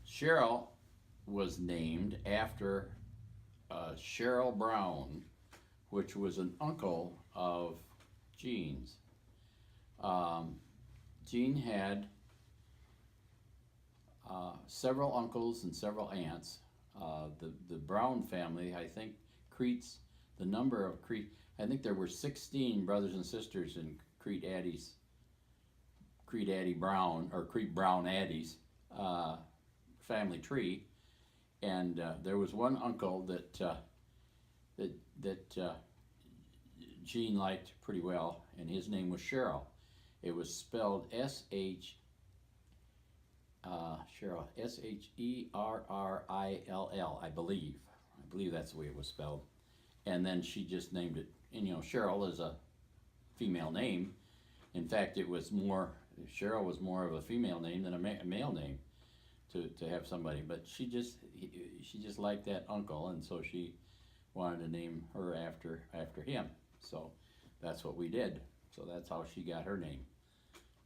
Cheryl was named after Cheryl Brown, which was an uncle of Jean's. Um, Jean had several uncles and several aunts. The Brown family, I think, Crete's the number of Crete. I think there were 16 brothers and sisters in Crete Addie Brown or Crete Brown Addie's uh, family tree, and there was one uncle that that Jean liked pretty well, and his name was Cheryl. It was spelled Cheryl Sherrill, I believe. I believe that's the way it was spelled. And then she just named it. And Cheryl is a female name. In fact, it was more Cheryl was more of a female name than a male name to have somebody. But she just liked that uncle, and so she wanted to name her after him. So that's what we did. So that's how she got her name.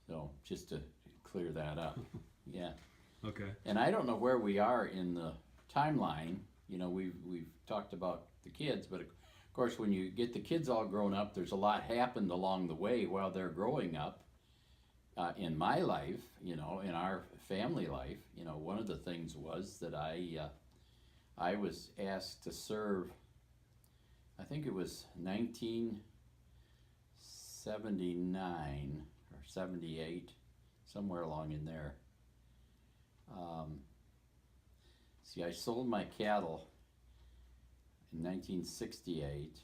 So just to clear that up. Yeah. Okay. And I don't know where we are in the timeline. We've talked about the kids, but of course, when you get the kids all grown up, there's a lot happened along the way while they're growing up. In my life, in our family life, one of the things was that I was asked to serve. I think it was 1979 or 78, somewhere along in there. Um, See, I sold my cattle in 1968,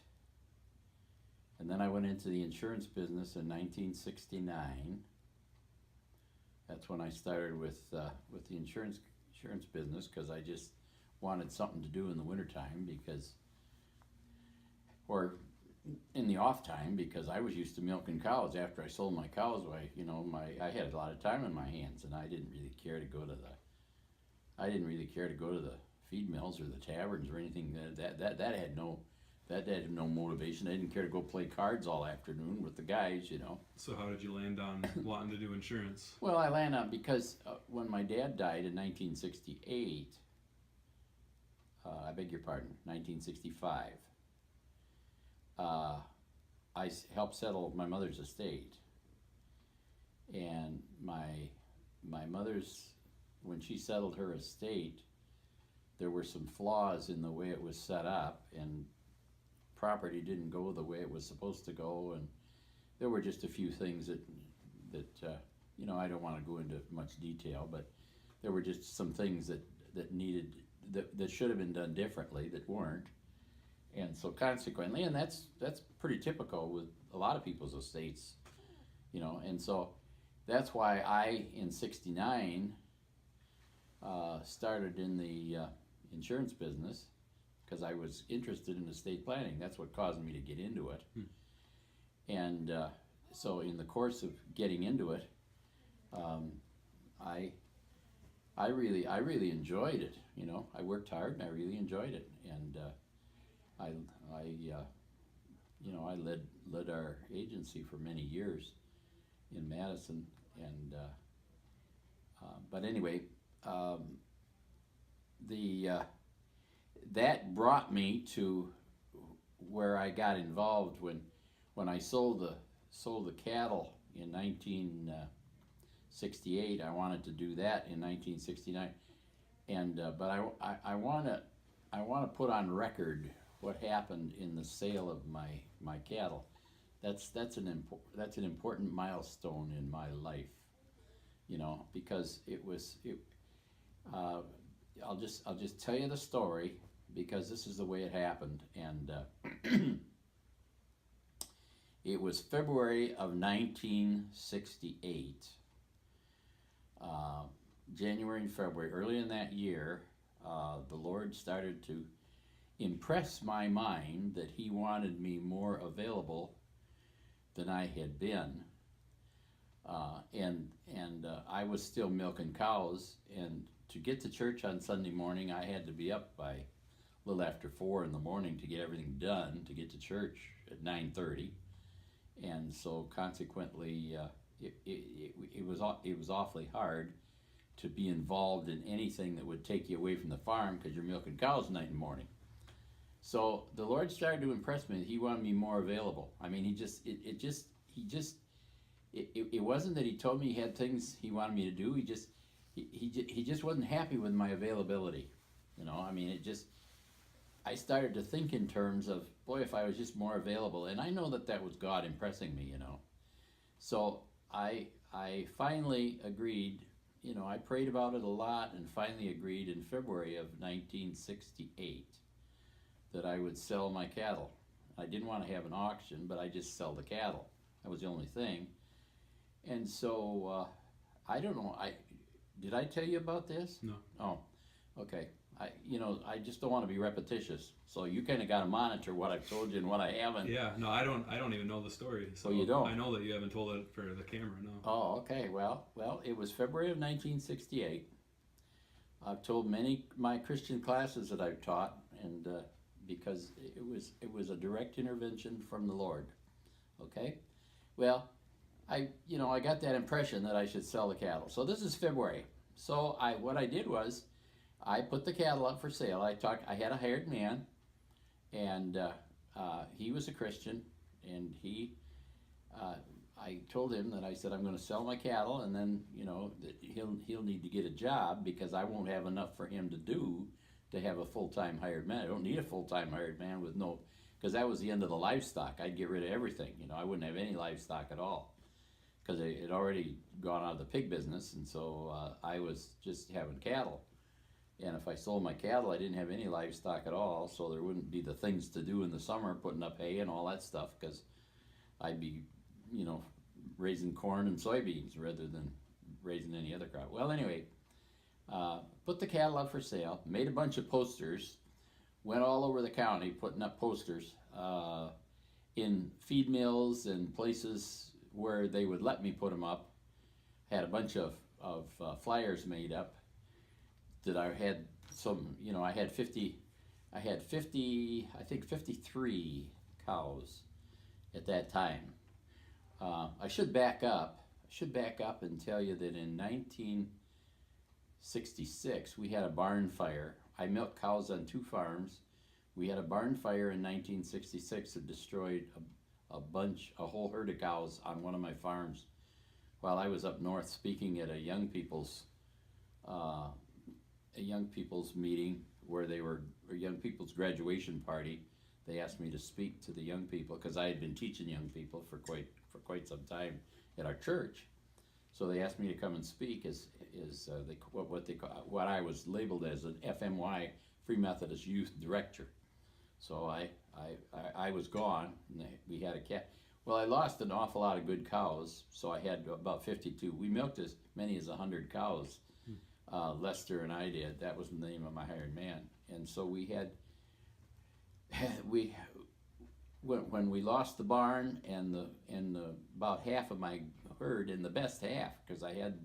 and then I went into the insurance business in 1969. That's when I started with the insurance business, because I just wanted something to do in the wintertime, or in the off time, because I was used to milking cows. After I sold my cows, I had a lot of time in my hands, and I didn't really care to go to the feed mills or the taverns or anything. That had no motivation. I didn't care to go play cards all afternoon with the guys. So how did you land on wanting to do insurance? Well, I landed on because when my dad died in 1968, I beg your pardon, 1965, I helped settle my mother's estate, and my mother's, when she settled her estate, there were some flaws in the way it was set up, and property didn't go the way it was supposed to go, and there were just a few things that I don't want to go into much detail, but there were just some things that should have been done differently that weren't, and so consequently, and that's pretty typical with a lot of people's estates, and so that's why I in '69 started in the insurance business, because I was interested in estate planning. That's what caused me to get into it. And so in the course of getting into it, I really enjoyed it. I worked hard and I really enjoyed it. And I led our agency for many years in Madison. And but anyway. That brought me to where I got involved when I sold the cattle in 1968. I wanted to do that in 1969, and but I want to put on record what happened in the sale of my cattle. That's an important milestone in my life, because I'll just tell you the story, because this is the way it happened, and it was February of 1968. January and February, early in that year, the Lord started to impress my mind that He wanted me more available than I had been, and I was still milking cows, and to get to church on Sunday morning, I had to be up by a little after 4 in the morning to get everything done to get to church at 9:30, and so consequently, it was awfully hard to be involved in anything that would take you away from the farm because you're milking cows night and morning. So the Lord started to impress me that He wanted me more available. I mean, it wasn't that He told me He had things He wanted me to do. He just wasn't happy with my availability. You know, I mean, I started to think in terms of, boy, if I was just more available. And I know that was God impressing me, you know. So I finally agreed, you know, I prayed about it a lot and finally agreed in February of 1968 that I would sell my cattle. I didn't want to have an auction, but I just sell the cattle. That was the only thing. And so, I don't know, did I tell you about this? No. Oh, okay. I just don't want to be repetitious. So you kind of got to monitor what I've told you and what I haven't. Yeah, no, I don't even know the story. So you don't? I know that you haven't told it for the camera, no. Oh, okay. Well, it was February of 1968. I've told many my Christian classes that I've taught, and because it was a direct intervention from the Lord. Okay? Well, I got that impression that I should sell the cattle. So this is February. So what I did was I put the cattle up for sale. I had a hired man, and he was a Christian, and I told him that I said I'm going to sell my cattle, and then that he'll need to get a job because I won't have enough for him to do to have a full-time hired man. I don't need a full-time hired man with no, because that was the end of the livestock. I'd get rid of everything. I wouldn't have any livestock at all because it had already gone out of the pig business, and so I was just having cattle. And if I sold my cattle, I didn't have any livestock at all, so there wouldn't be the things to do in the summer, putting up hay and all that stuff, because I'd be, raising corn and soybeans rather than raising any other crop. Well, anyway, put the cattle up for sale, made a bunch of posters, went all over the county putting up posters in feed mills and places where they would let me put them up. Had a bunch of flyers made up that I had I had 50, I think 53 cows at that time. I should back up and tell you that in 1966 we had a barn fire. I milked cows on 2 farms. We had a barn fire in 1966 that destroyed a whole herd of cows on one of my farms while I was up north speaking at a young people's meeting where a young people's graduation party. They asked me to speak to the young people because I had been teaching young people for quite some time at our church. So they asked me to come and speak as what I was labeled as an FMY, Free Methodist Youth Director. So I was gone, and we had a cat. Well, I lost an awful lot of good cows, so I had about 52. We milked as many as 100 cows. Lester and I did. That was the name of my hired man. And so when we lost the barn and about half of my herd, in the best half, because I had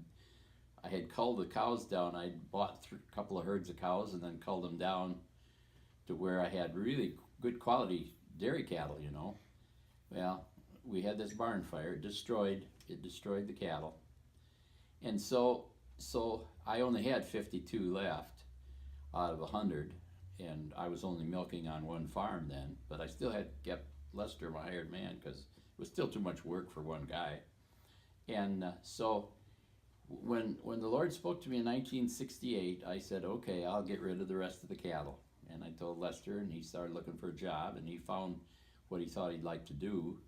culled the cows down. I bought a couple of herds of cows and then culled them down to where I had really good quality dairy cattle. Well, we had this barn fire. It destroyed the cattle, and so I only had 52 left out of 100, and I was only milking on 1 farm then, but I still had kept Lester, my hired man, because it was still too much work for one guy. And so when the Lord spoke to me in 1968, I said, okay, I'll get rid of the rest of the cattle. And I told Lester, and he started looking for a job, and he found what he thought he'd like to do,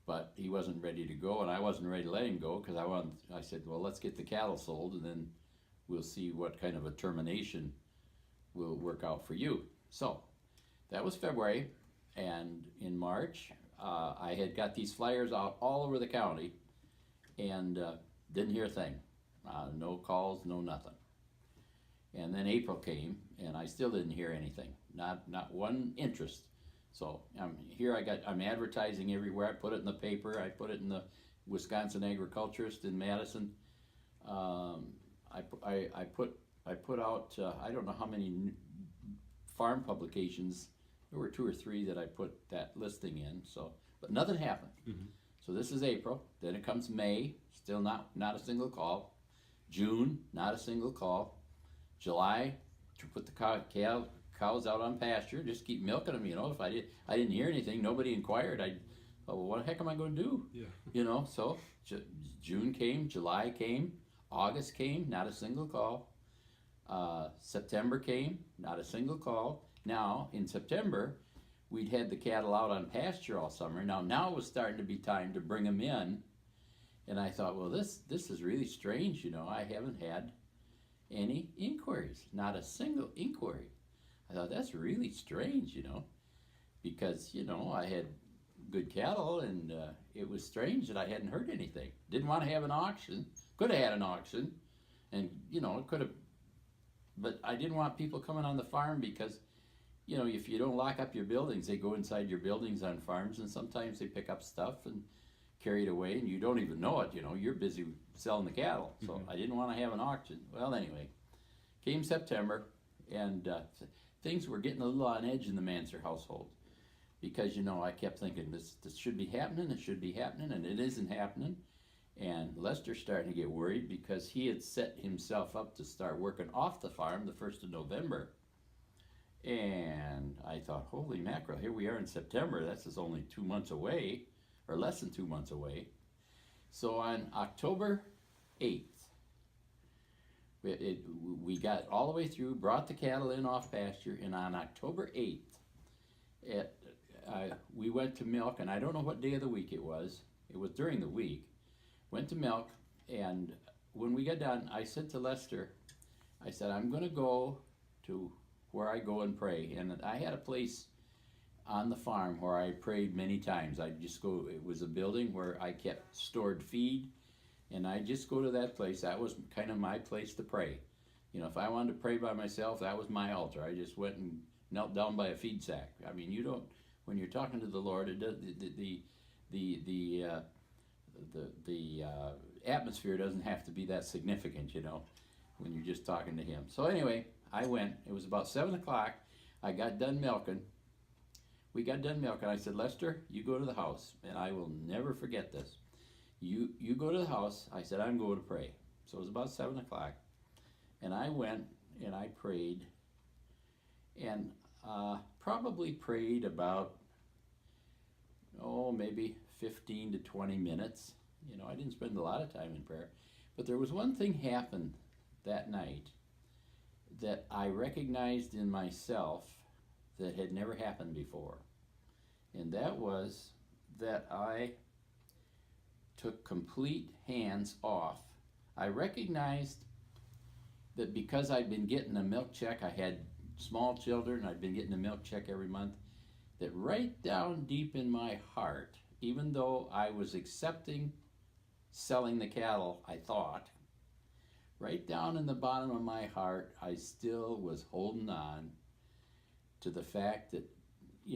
but he wasn't ready to go, and I wasn't ready to let him go, because I said, well, let's get the cattle sold, and then we'll see what kind of a termination will work out for you. So that was February, and in March, I had got these flyers out all over the county, and didn't hear a thing. No calls, no nothing. And then April came, and I still didn't hear anything. Not one interest. So I'm advertising everywhere. I put it in the paper. I put it in the Wisconsin Agriculturist in Madison. I put out I don't know how many farm publications. There were 2 or 3 that I put that listing in. So, but nothing happened. Mm-hmm. So this is April. Then it comes May. Still not a single call. June, not a single call. July, to put the cows out on pasture, just keep milking them. If I didn't hear anything, nobody inquired. Well, what the heck am I going to do? Yeah. So June came, July came, August came, not a single call. September came, not a single call. Now in September, we'd had the cattle out on pasture all summer. Now it was starting to be time to bring them in, and I thought, well, this is really strange. I haven't had any inquiries, not a single inquiry. I thought that's really strange, because I had good cattle, and it was strange that I hadn't heard anything. Didn't want to have an auction. Could have had an auction, and it could have, but I didn't want people coming on the farm because if you don't lock up your buildings, they go inside your buildings on farms, and sometimes they pick up stuff and carry it away, and you don't even know it. You're busy selling the cattle. So I didn't want to have an auction. Well, anyway, came September, and things were getting a little on edge in the Mansur household because I kept thinking this should be happening, it should be happening, and it isn't happening. And Lester's starting to get worried because he had set himself up to start working off the farm the 1st of November. And I thought, holy mackerel, here we are in September. That's just only 2 months away, or less than 2 months away. So on October 8th, we got all the way through, brought the cattle in off pasture, and on October 8th, we went to milk, and I don't know what day of the week it was. It was during the week. Went to milk, and when we got done, I said to Lester, I said, I'm going to go to where I go and pray. And I had a place on the farm where I prayed many times. I'd just go, it was a building where I kept stored feed, and I'd just go to that place. That was kind of my place to pray. If I wanted to pray by myself, that was my altar. I just went and knelt down by a feed sack. I mean, you don't, when you're talking to the Lord, it does, the atmosphere doesn't have to be that significant, when you're just talking to him. So anyway, I went. It was about 7 o'clock. I got done milking. We got done milking. I said, Lester, you go to the house, and I will never forget this. You go to the house. I said, I'm going to pray. So it was about 7 o'clock, and I went and I prayed, and probably prayed about maybe 15 to 20 minutes. I didn't spend a lot of time in prayer, but there was one thing happened that night that I recognized in myself that had never happened before, and that was that I took complete hands off. I recognized that because I'd been getting a milk check, I had small children, I'd been getting a milk check every month, that right down deep in my heart, even though I was accepting selling the cattle, I thought, right down in the bottom of my heart, I still was holding on to the fact that,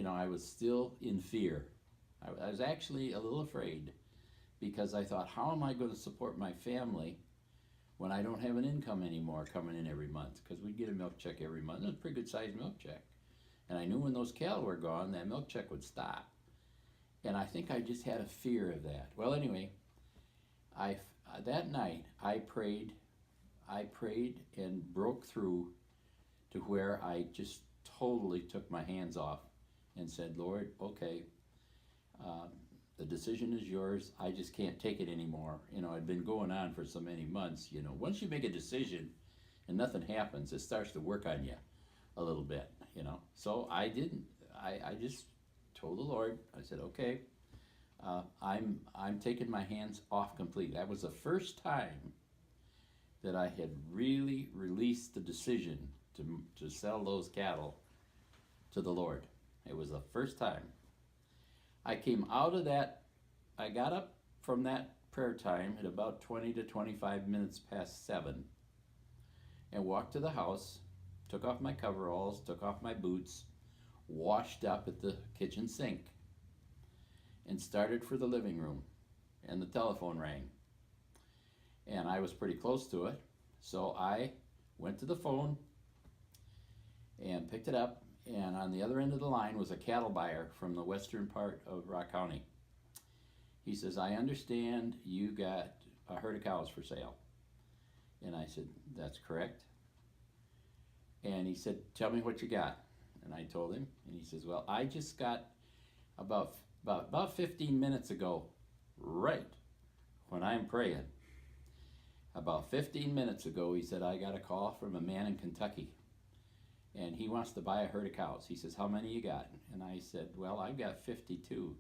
I was still in fear. I was actually a little afraid because I thought, how am I going to support my family when I don't have an income anymore coming in every month? Because we'd get a milk check every month. It was a pretty good sized milk check. And I knew when those cattle were gone, that milk check would stop. And I think I just had a fear of that. Well, anyway, that night I prayed and broke through to where I just totally took my hands off and said, Lord, okay, the decision is yours. I just can't take it anymore. I'd been going on for so many months. Once you make a decision and nothing happens, it starts to work on you a little bit, So I didn't. I just told the Lord, I said, okay, I'm taking my hands off completely. That was the first time that I had really released the decision to sell those cattle to the Lord. It was the first time. I came out of that, I got up from that prayer time at about 20 to 25 minutes past 7 and walked to the house, took off my coveralls, took off my boots, washed up at the kitchen sink, and started for the living room, and the telephone rang. And I was pretty close to it, so I went to the phone and picked it up, and on the other end of the line was a cattle buyer from the western part of Rock County. He says, I understand you got a herd of cows for sale. And I said, that's correct. And he said, tell me what you got. And I told him, and he says, well, I just got about 15 minutes ago, right when I'm praying, about 15 minutes ago, he said, I got a call from a man in Kentucky, and he wants to buy a herd of cows. He says, how many you got? And I said, well, I've got 52.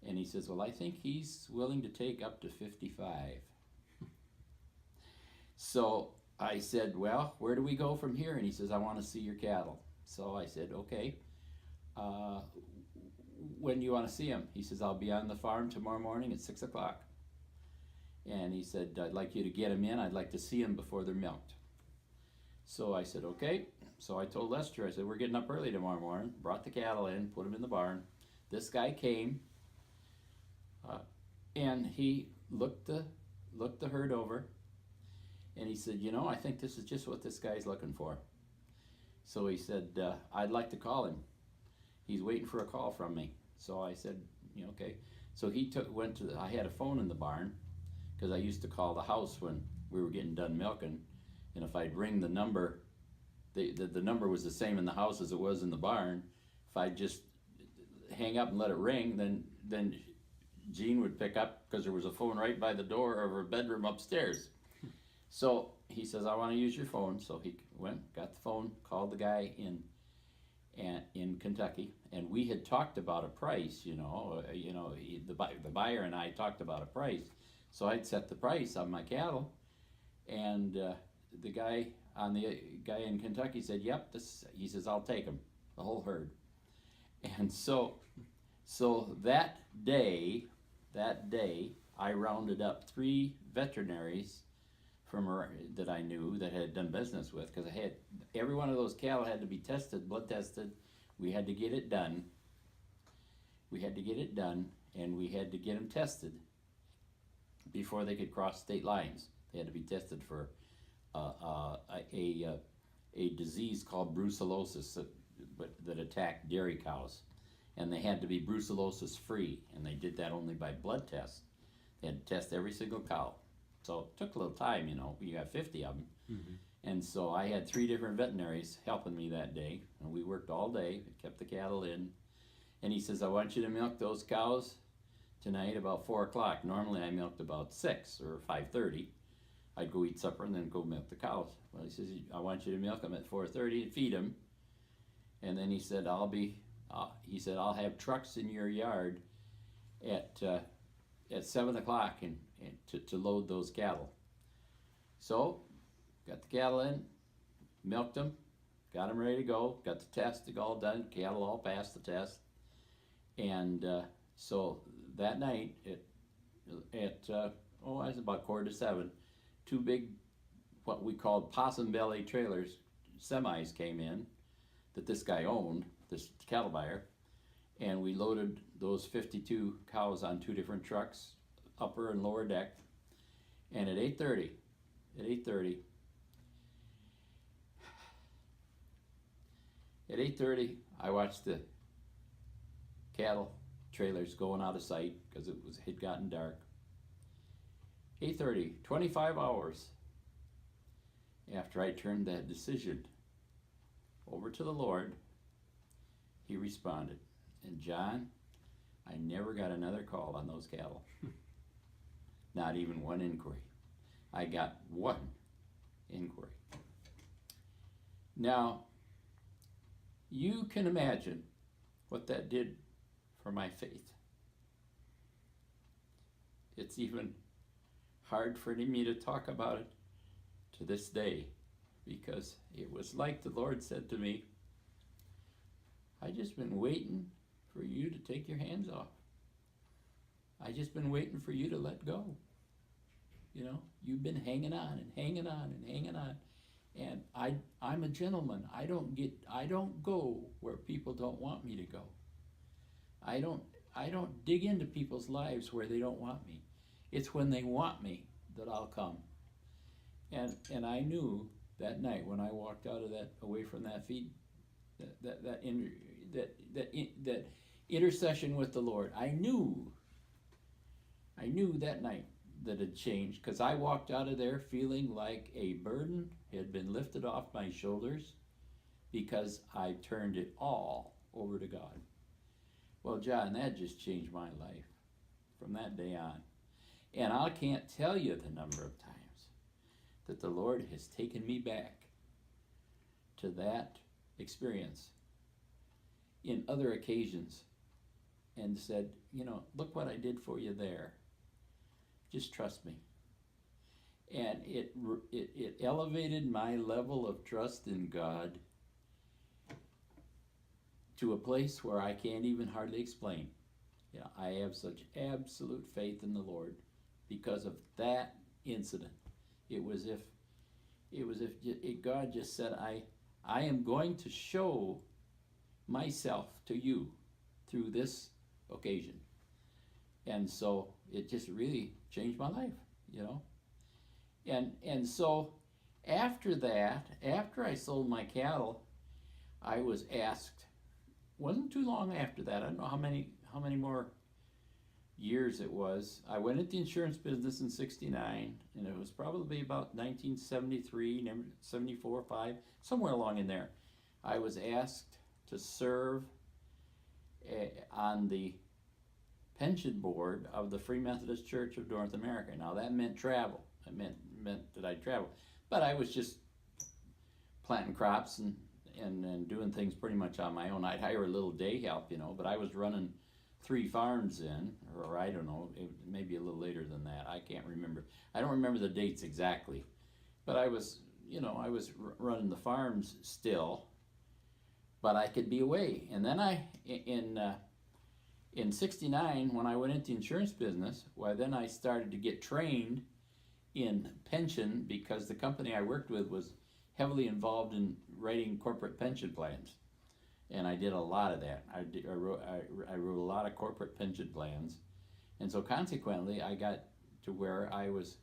And he says, well, I think he's willing to take up to 55. So I said, well, where do we go from here? And he says, I want to see your cattle. So I said, okay. When do you want to see them? He says, I'll be on the farm tomorrow morning at 6 o'clock. And he said, I'd like you to get them in. I'd like to see them before they're milked. So I said, okay. So I told Lester, I said, we're getting up early tomorrow morning. Brought the cattle in, put them in the barn. This guy came, and he looked the herd over, and he said, you know, I think this is just what this guy's looking for. So he said, I'd like to call him. He's waiting for a call from me. So I said, yeah, okay. So he I had a phone in the barn, because I used to call the house when we were getting done milking, and if I'd ring the number, the number was the same in the house as it was in the barn. If I'd just hang up and let it ring, then Gene would pick up, because there was a phone right by the door of her bedroom upstairs. So he says, I want to use your phone. So he went, got the phone, called the guy in Kentucky, and we had talked about a price. The buyer and I talked about a price. So I'd set the price on my cattle, and the guy in Kentucky said, "Yep." He says, "I'll take them, the whole herd." And so that day, I rounded up 3 veterinaries that I knew that I had done business with, because I had every one of those cattle had to be tested, blood tested. We had to get it done. And we had to get them tested before they could cross state lines. They had to be tested for a disease called brucellosis that attacked dairy cows, and they had to be brucellosis free, and they did that only by blood tests. They had to test every single cow. So it took a little time, you got 50 of them. Mm-hmm. And so I had 3 different veterinaries helping me that day, and we worked all day, kept the cattle in. And he says, I want you to milk those cows tonight about 4 o'clock. Normally I milked about 6 or 5:30. I'd go eat supper and then go milk the cows. Well, he says, I want you to milk them at 4:30 and feed them. And then he said, I'll have trucks in your yard at 7 o'clock and to load those cattle. So, got the cattle in, milked them, got them ready to go, got the test all done, cattle all passed the test. And so that night it was about 6:45, 2 big, what we called possum belly trailers, semis came in that this guy owned, this cattle buyer, and we loaded those 52 cows on 2 different trucks, upper and lower deck. And at 8:30, I watched the cattle trailers going out of sight because it had gotten dark. 8:30, 25 hours after I turned that decision over to the Lord, he responded. And John, I never got another call on those cattle. Not even one inquiry. I got 1 inquiry. Now, you can imagine what that did for my faith. It's even hard for me to talk about it to this day, because it was like the Lord said to me, I just been waiting for you to take your hands off. I just been waiting for you to let go. You've been hanging on and hanging on and hanging on. And I'm a gentleman. I don't go where people don't want me to go. I don't dig into people's lives where they don't want me. It's when they want me that I'll come. And I knew that night when I walked out of that, away from that feed, that intercession with the Lord, I knew that night that had changed, because I walked out of there feeling like a burden had been lifted off my shoulders because I turned it all over to God. Well, John, that just changed my life from that day on. And I can't tell you the number of times that the Lord has taken me back to that experience in other occasions and said, look what I did for you there. Just trust me. And it elevated my level of trust in God to a place where I can't even hardly explain. I have such absolute faith in the Lord because of that incident. It was if God just said, I am going to show myself to you through this occasion. And so it just really changed my life, And so after that, after I sold my cattle, I was asked, wasn't too long after that, I don't know how many more years it was. I went into the insurance business in 69, and it was probably about 1973, 74, 5, somewhere along in there. I was asked to serve on the pension board of the Free Methodist Church of North America. Now that meant travel. It meant that I'd travel. But I was just planting crops and doing things pretty much on my own. I'd hire a little day help, but I was running 3 farms in, or I don't know, maybe a little later than that. I can't remember. I don't remember the dates exactly. But I was running the farms still, but I could be away. And then in 69, when I went into the insurance business, then I started to get trained in pension because the company I worked with was heavily involved in writing corporate pension plans. And I did a lot of that. I wrote a lot of corporate pension plans. And so consequently, I got to where I was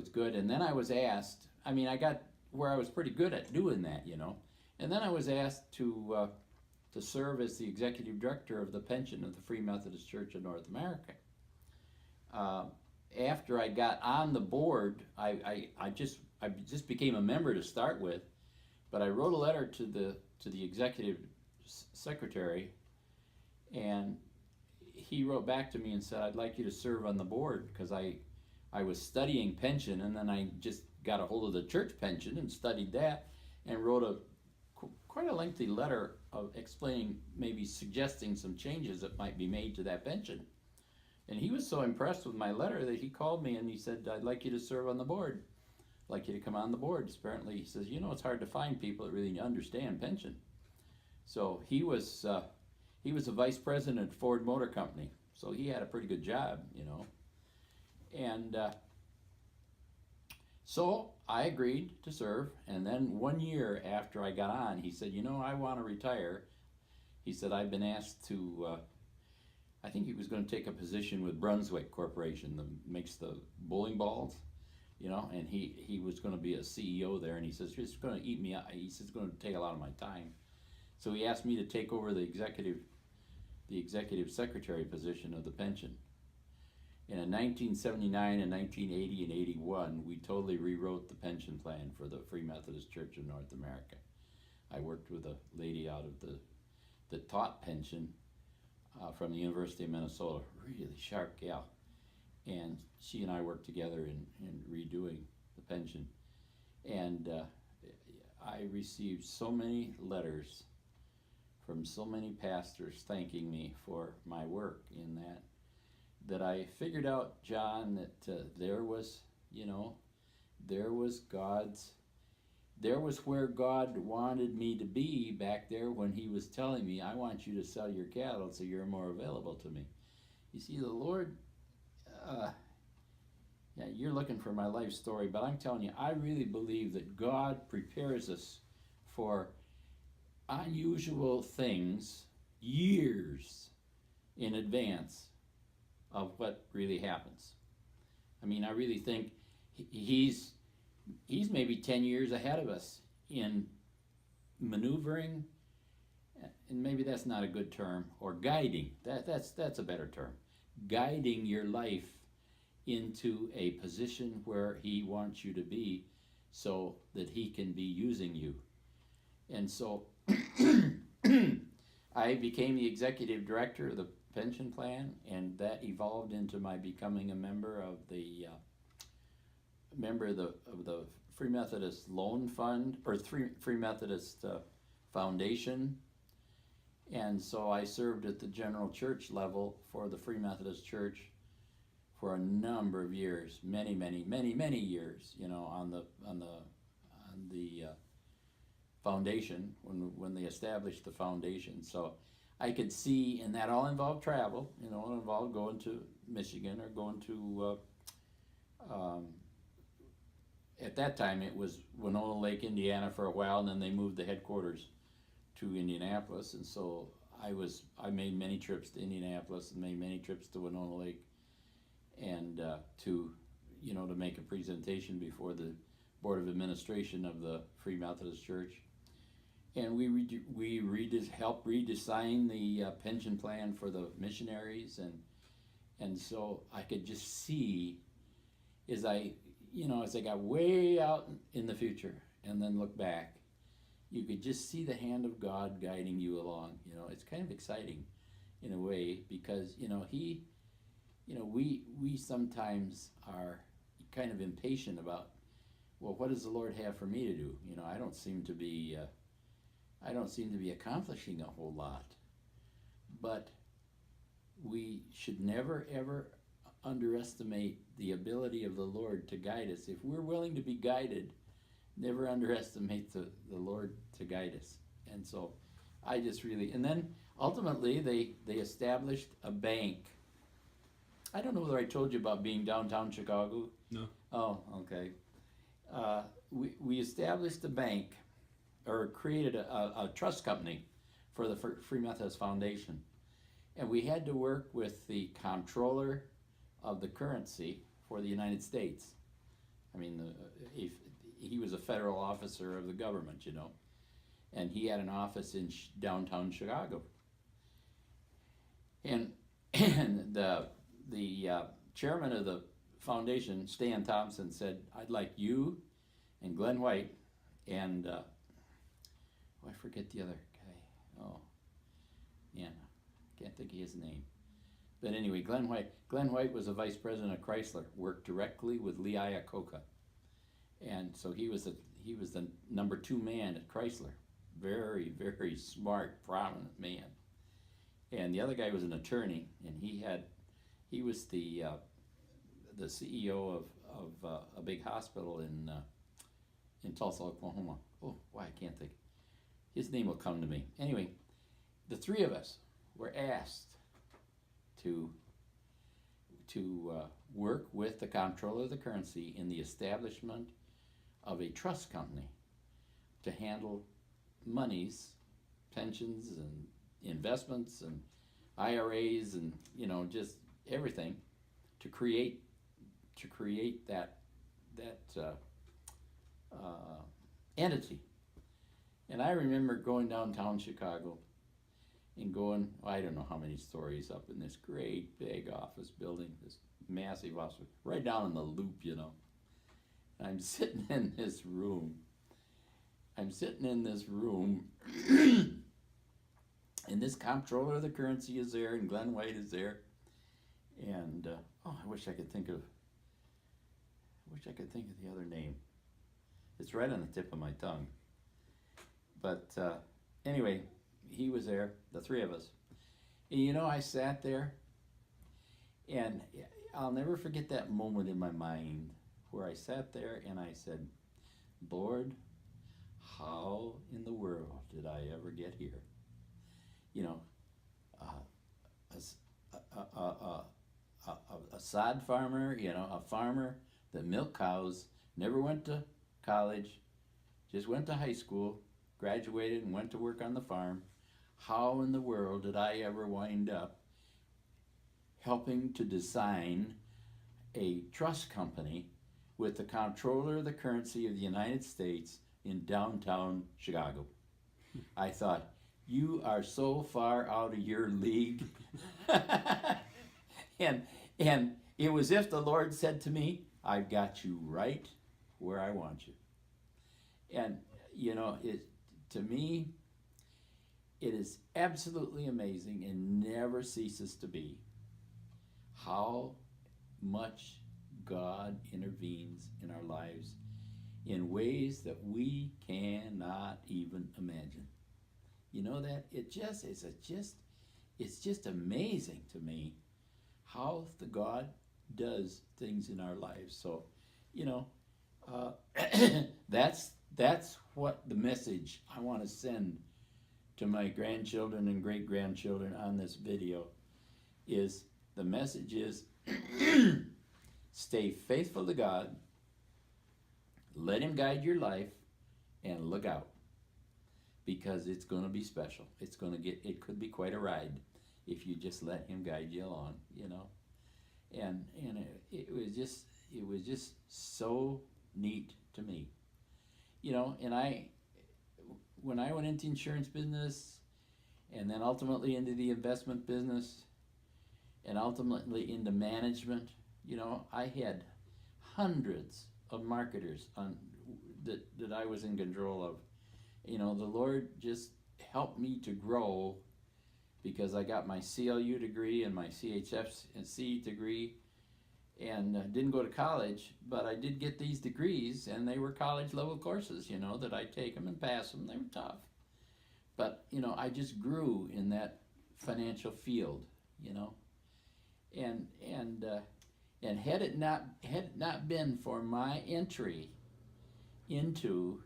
good. And then I was asked, I got where I was pretty good at doing that, And then I was asked to serve as the executive director of the pension of the Free Methodist Church of North America. After I got on the board, I just became a member to start with, but I wrote a letter to the executive secretary, and he wrote back to me and said, I'd like you to serve on the board, because I was studying pension, and then I just got a hold of the church pension and studied that, and wrote quite a lengthy letter of explaining, maybe suggesting some changes that might be made to that pension. And he was so impressed with my letter that he called me and he said, I'd like you to serve on the board. I'd like you to come on the board. Apparently, he says, it's hard to find people that really understand pension. So he was a vice president at Ford Motor Company. So he had a pretty good job, And so I agreed to serve. And then 1 year after I got on, he said, I want to retire. He said, I've been asked to, I think he was going to take a position with Brunswick Corporation that makes the bowling balls, and he was going to be a CEO there, and he says, it's going to eat me out. He says, it's going to take a lot of my time. So he asked me to take over the executive secretary position of the pension. And in 1979 and 1980 and 81, we totally rewrote the pension plan for the Free Methodist Church of North America. I worked with a lady out of that taught pension from the University of Minnesota, really sharp gal. And she and I worked together in redoing the pension. And I received so many letters from so many pastors thanking me for my work in that I figured out, John, that there was where God wanted me to be back there when he was telling me, I want you to sell your cattle so you're more available to me. You see, the Lord, you're looking for my life story, but I'm telling you, I really believe that God prepares us for unusual things years in advance of what really happens. I really think he's maybe 10 years ahead of us in maneuvering, and maybe that's not a good term, or guiding. That's a better term. Guiding your life into a position where he wants you to be so that he can be using you. And so I became the executive director of the pension plan, and that evolved into my becoming a member of the Free Methodist Loan Fund, or Free Methodist Foundation. And so I served at the general church level for the Free Methodist Church for a number of years, many years, you know, on the foundation when they established the foundation. So I could see, and that all involved travel, you know, it involved going to Michigan or going to at that time it was Winona Lake, Indiana for a while, and then they moved the headquarters to Indianapolis. And so I made many trips to Indianapolis and made many trips to Winona Lake, and to make a presentation before the Board of Administration of the Free Methodist Church. And we helped redesign the pension plan for the missionaries, and so I could just see as I got way out in the future and then look back, you could just see the hand of God guiding you along. You know, it's kind of exciting in a way, because we sometimes are kind of impatient about, well, what does the Lord have for me to do? You know, I don't seem to be accomplishing a whole lot. But we should never ever underestimate the ability of the Lord to guide us. If we're willing to be guided, never underestimate the Lord to guide us. And so I just really, and then ultimately they established a bank. I don't know whether I told you about being downtown Chicago. No. Oh, okay. We established a bank, or created a trust company for the Free Methodist Foundation. And we had to work with the comptroller of the currency for the United States. I mean, he was a federal officer of the government, you know, and he had an office in downtown Chicago. And the chairman of the foundation, Stan Thompson, said, "I'd like you and Glenn White and I forget the other guy. Oh, man, can't think of his name. But anyway, Glenn White was a vice president of Chrysler, worked directly with Lee Iacocca. And so he was the number 2 man at Chrysler. Very, very smart, prominent man. And the other guy was an attorney, and he was the CEO of a big hospital in Tulsa, Oklahoma. Oh, why I can't think. His name will come to me. Anyway, the 3 of us were asked to work with the comptroller of the currency in the establishment of a trust company to handle monies, pensions, and investments, and IRAs, and just everything to create that entity. And I remember going downtown Chicago and going, I don't know how many stories up in this great big office building, this massive office, right down in the loop, you know. And I'm sitting in this room. And this comptroller of the currency is there, and Glenn White is there. And I wish I could think of the other name. It's right on the tip of my tongue. But anyway, he was there, the 3 of us. And I sat there, and I'll never forget that moment in my mind where I sat there and I said, "Lord, how in the world did I ever get here?" A sod farmer, a farmer that milked cows, never went to college, just went to high school, graduated and went to work on the farm. How in the world did I ever wind up helping to design a trust company with the comptroller of the currency of the United States in downtown Chicago? I thought, you are so far out of your league. and it was if the Lord said to me, I've got you right where I want you. And, you know, to me, it is absolutely amazing and never ceases to be how much God intervenes in our lives in ways that we cannot even imagine. You know that? It's just amazing to me how the God does things in our lives. So, you know, that's what the message I want to send to my grandchildren and great-grandchildren on this video is. The message is stay faithful to God, let him guide your life, and look out, because it's going to be special. It could be quite a ride if you just let him guide you along, you know. And it was just so neat to me, you know. And when I went into insurance business, and then ultimately into the investment business, and ultimately into management, you know, I had hundreds of marketers that I was in control of. You know, the Lord just helped me to grow, because I got my CLU degree and my CHFC degree, and didn't go to college, but I did get these degrees, and they were college level courses, you know, that I take them and pass them. They were tough. But, you know, I just grew in that financial field, you know. And had it not been for my entry into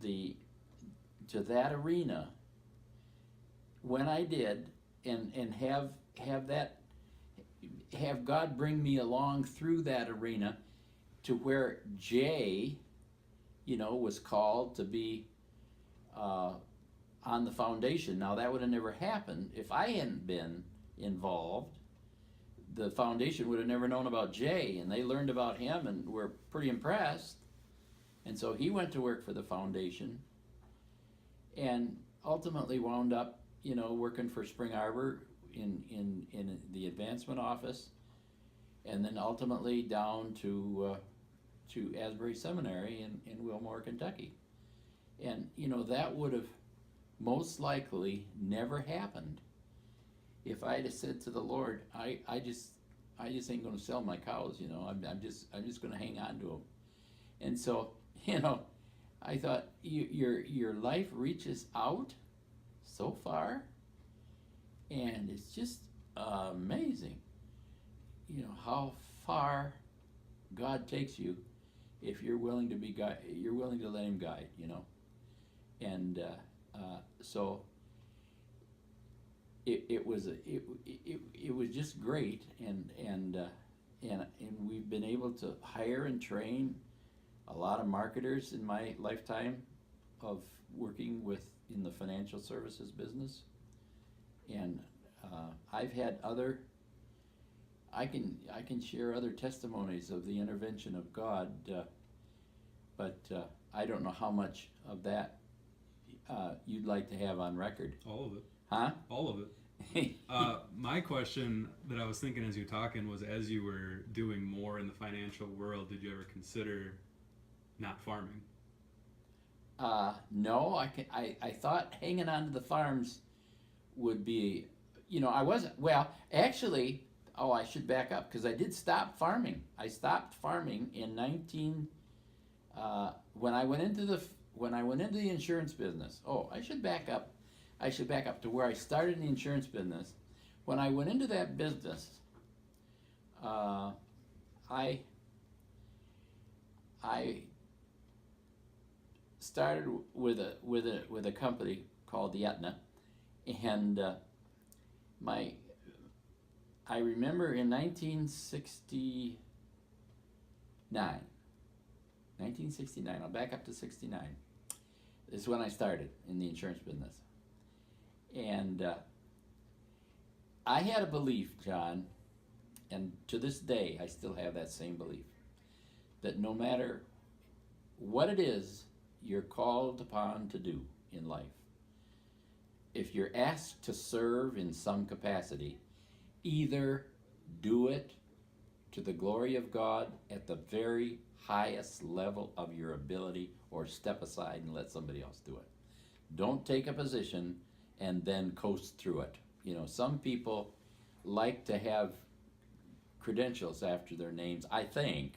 that arena when I did, and have God bring me along through that arena to where Jay, you know, was called to be on the foundation. Now that would have never happened if I hadn't been involved. The foundation would have never known about Jay, and they learned about him and were pretty impressed. And so he went to work for the foundation, and ultimately wound up, you know, working for Spring Arbor in the advancement office, and then ultimately down to Asbury Seminary in Wilmore, Kentucky. And you know, that would have most likely never happened if I had said to the Lord, I just ain't going to sell my cows, you know. I'm just going to hang on to them. And so, you know, I thought, your life reaches out so far, and it's just amazing, you know, how far God takes you if you're willing to you're willing to let him guide, you know. And so it was just great, and we've been able to hire and train a lot of marketers in my lifetime of working in the financial services business. And I've had I can share other testimonies of the intervention of God, but I don't know how much of that you'd like to have on record. All of it. Huh? All of it. My question that I was thinking as you were talking was, as you were doing more in the financial world, did you ever consider not farming? No, I thought hanging on to the farms would be, you know, I wasn't, well, actually, I should back up, because I did stop farming. I stopped farming in when I went into the insurance business. I should back up. I should back up to where I started in the insurance business. When I went into that business, I started with a company called the Aetna, and I remember in 1969, I'll back up to 69, is when I started in the insurance business. And I had a belief, John, and to this day I still have that same belief, that no matter what it is you're called upon to do in life, if you're asked to serve in some capacity, either do it to the glory of God at the very highest level of your ability, or step aside and let somebody else do it. Don't take a position and then coast through it. You know, some people like to have credentials after their names, I think,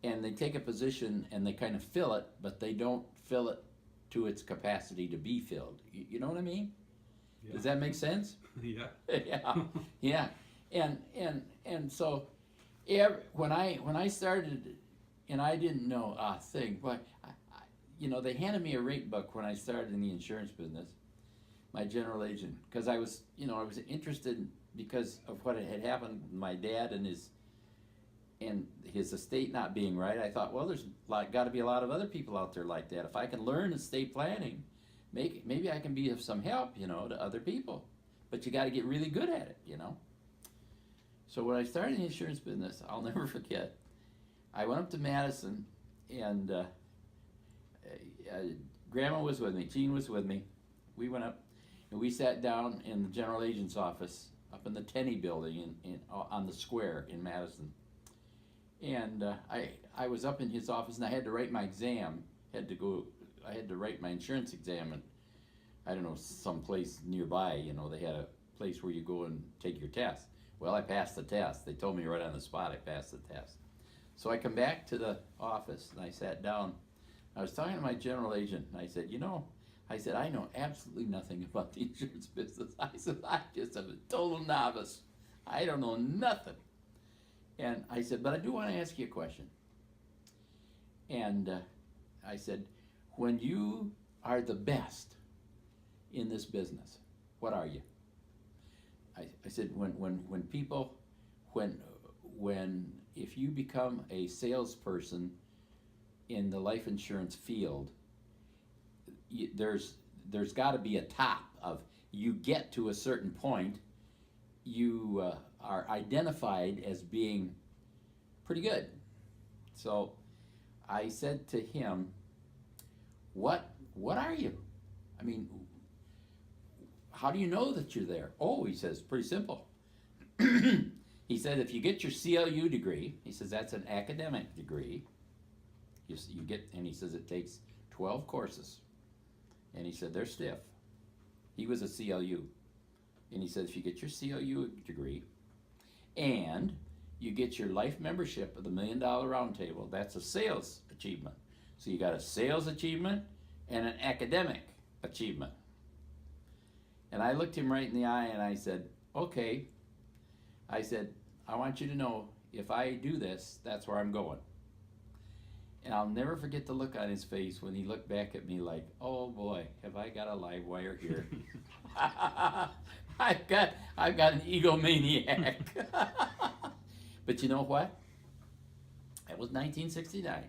and they take a position and they kind of fill it, but they don't fill it to its capacity to be filled. You know what I mean? Yeah. Does that make sense? Yeah. Yeah, yeah. And so when I started, and I didn't know a thing, but they handed me a rate book when I started in the insurance business, my general agent, because I was interested because of what had happened with my dad and his estate not being right. I thought, well, there's got to be a lot of other people out there like that. If I can learn estate planning, maybe I can be of some help, to other people. But you got to get really good at it, So when I started the insurance business, I'll never forget. I went up to Madison, and Grandma was with me, Jean was with me. We went up, and we sat down in the general agent's office up in the Tenney building on the square in Madison. And I was up in his office, and I had to write my exam. I had to write my insurance exam, and I don't know, someplace nearby, they had a place where you go and take your test. Well, I passed the test. They told me right on the spot I passed the test. So I come back to the office, and I sat down. I was talking to my general agent, and I said, I know absolutely nothing about the insurance business. I said, I just am a total novice. I don't know nothing. And I said, but I do want to ask you a question. And I said, when you are the best in this business, what are you? I said, if you become a salesperson in the life insurance field, there's got to be a top of, you get to a certain point, you are identified as being pretty good. So I said to him, what are you? I mean, how do you know that you're there? Oh, he says, pretty simple. He said, if you get your CLU degree, he says, that's an academic degree. You get, and he says, it takes 12 courses. And he said, they're stiff. He was a CLU. And he said, if you get your CLU degree and you get your life membership of the $1 Million Roundtable, that's a sales achievement. So you got a sales achievement and an academic achievement. And I looked him right in the eye and I said, okay. I said, I want you to know, if I do this, that's where I'm going. And I'll never forget the look on his face when he looked back at me like, oh boy, have I got a live wire here. I've got an egomaniac. But you know what? It was 1969.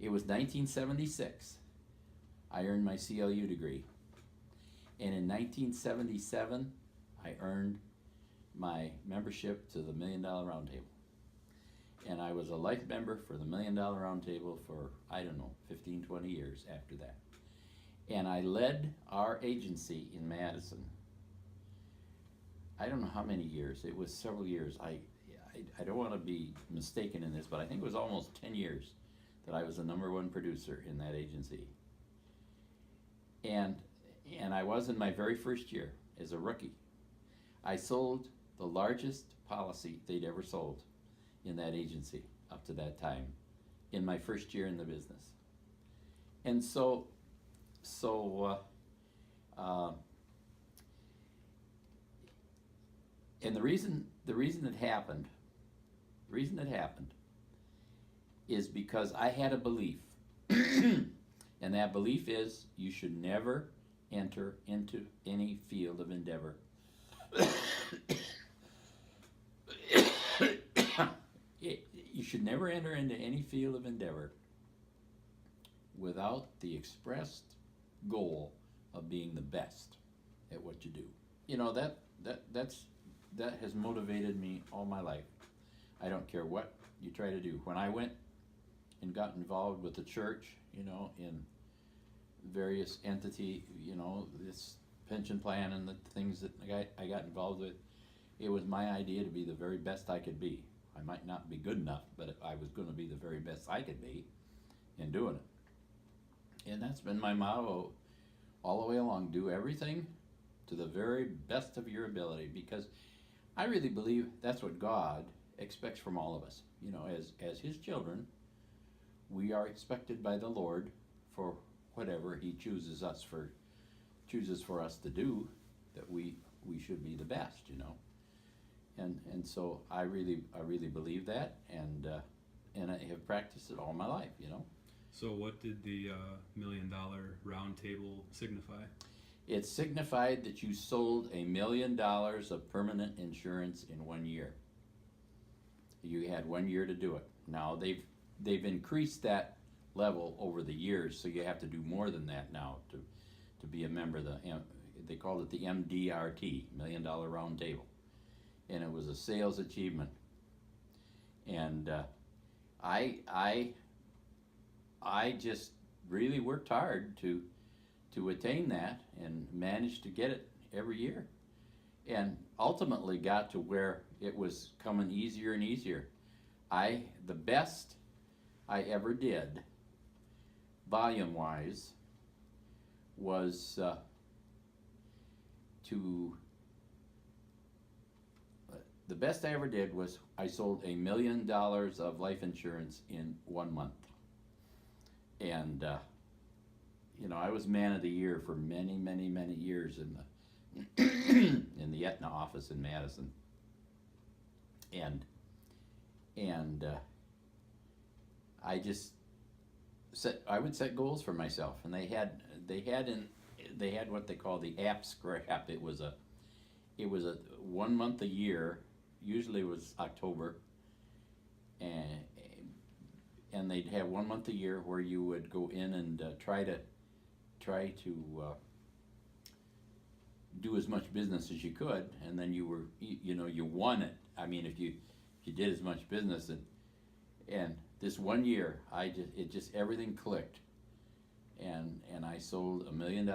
It was 1976. I earned my CLU degree. And in 1977, I earned my membership to the $1 Million Roundtable. And I was a life member for the $1 Million Roundtable for, 15, 20 years after that. And I led our agency in Madison. I don't know how many years. It was several years. I don't want to be mistaken in this, but I think it was almost 10 years that I was the #1 producer in that agency. And I was in my very first year as a rookie. I sold the largest policy they'd ever sold in that agency up to that time in my first year in the business. And and the reason it happened is because I had a belief. And that belief is, you should never enter into any field of endeavor you should never enter into any field of endeavor without the expressed goal of being the best at what you do. That has motivated me all my life. I don't care what you try to do. When I went and got involved with the church, in various entity, this pension plan and the things that I got involved with, it was my idea to be the very best I could be. I might not be good enough, but I was going to be the very best I could be in doing it. And that's been my motto all the way along. Do everything to the very best of your ability, because I really believe that's what God expects from all of us. You know, as His children, we are expected by the Lord for whatever He chooses for us to do, that we should be the best, you know. And so I really believe that, and I have practiced it all my life, you know. So what did the $1 million round table signify? It signified that you sold $1 million of permanent insurance in 1 year. You had 1 year to do it. Now they've increased that level over the years, so you have to do more than that now to be a member of they called it the MDRT, $1 Million Round Table, and it was a sales achievement. And I just really worked hard to attain that, and managed to get it every year, and ultimately got to where it was coming easier and easier. The best I ever did, volume wise, was the best I ever did was I sold $1 million of life insurance in 1 month. And you know, I was man of the year for many years in the in the Aetna office in Madison. And I just I would set goals for myself, and they had what they call the app scrap. It was a 1 month a year. Usually it was October, and they'd have 1 month a year where you would go in and try to do as much business as you could, and then you won it. I mean, if you did as much business, and this 1 year, everything clicked, and I sold $1 million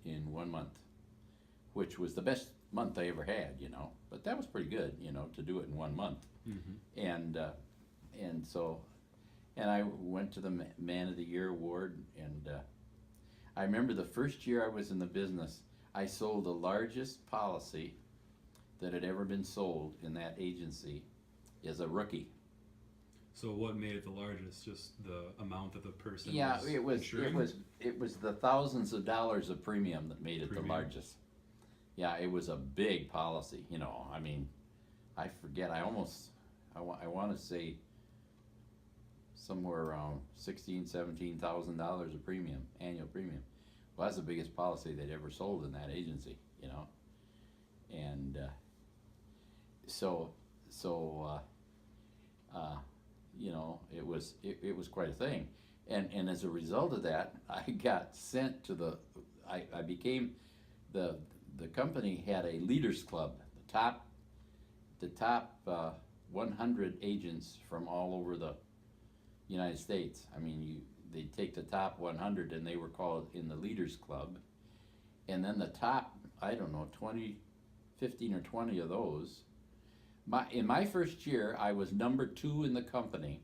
in 1 month, which was the best month I ever had, you know. But that was pretty good, you know, to do it in 1 month. Mm-hmm. And I went to the Man of the Year award, and I remember the first year I was in the business, I sold the largest policy that had ever been sold in that agency as a rookie. So what made it the largest? Just the amount that the person Yeah, was insuring? it was the thousands of dollars of premium that made it the largest. Yeah, it was a big policy, you know. I mean, I forget, I want to say somewhere around $16,000-$17,000 of premium, annual premium. Well, that's the biggest policy they'd ever sold in that agency, you know. And you know, it was quite a thing. And as a result of that, I got sent to I became the company had a leaders club, the top 100 agents from all over the United States. I mean, they'd take the top 100 and they were called in the leaders club, and then the top, I don't know, 15 or 20 of those. In my first year, I was number 2 in the company.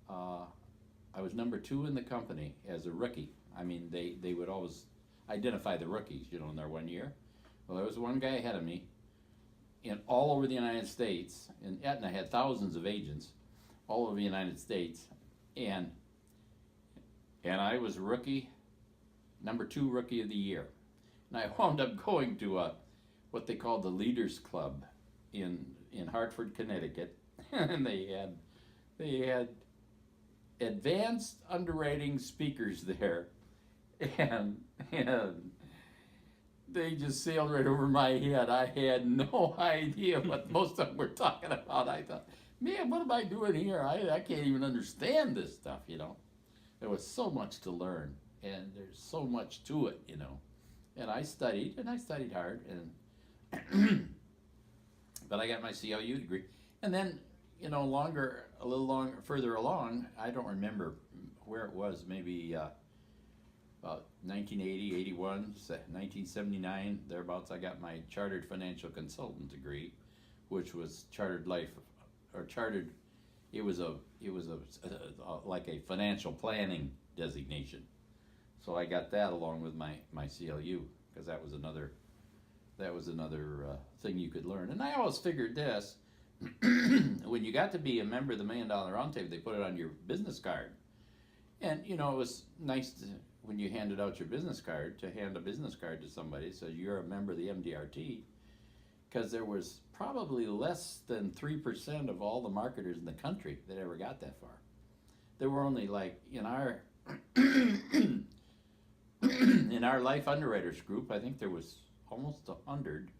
I was number 2 in the company as a rookie. I mean, they would always identify the rookies, you know, in their 1 year. Well, there was one guy ahead of me all over the United States, and Aetna had thousands of agents all over the United States, and I was number 2 rookie of the year. And I wound up going to what they called the Leaders Club in Hartford, Connecticut, and they had advanced underwriting speakers there, and they just sailed right over my head. I had no idea what most of them were talking about. I thought, man, what am I doing here? I can't even understand this stuff, you know. There was so much to learn, and there's so much to it, you know. And I studied hard, and but I got my CLU degree. And then, you know, further along, I don't remember where it was, maybe about 1980, 81, 1979, thereabouts, I got my Chartered Financial Consultant degree, which was Chartered Life or chartered. It was like a financial planning designation. So I got that along with my CLU, because that was another thing you could learn. And I always figured this: when you got to be a member of the $1 Million Roundtable, they put it on your business card. And it was nice to, when you handed out your business card, to hand a business card to somebody so you're a member of the MDRT, because there was probably less than 3% of all the marketers in the country that ever got that far. There were only, like, in our in our life underwriters group, I think there was almost 100,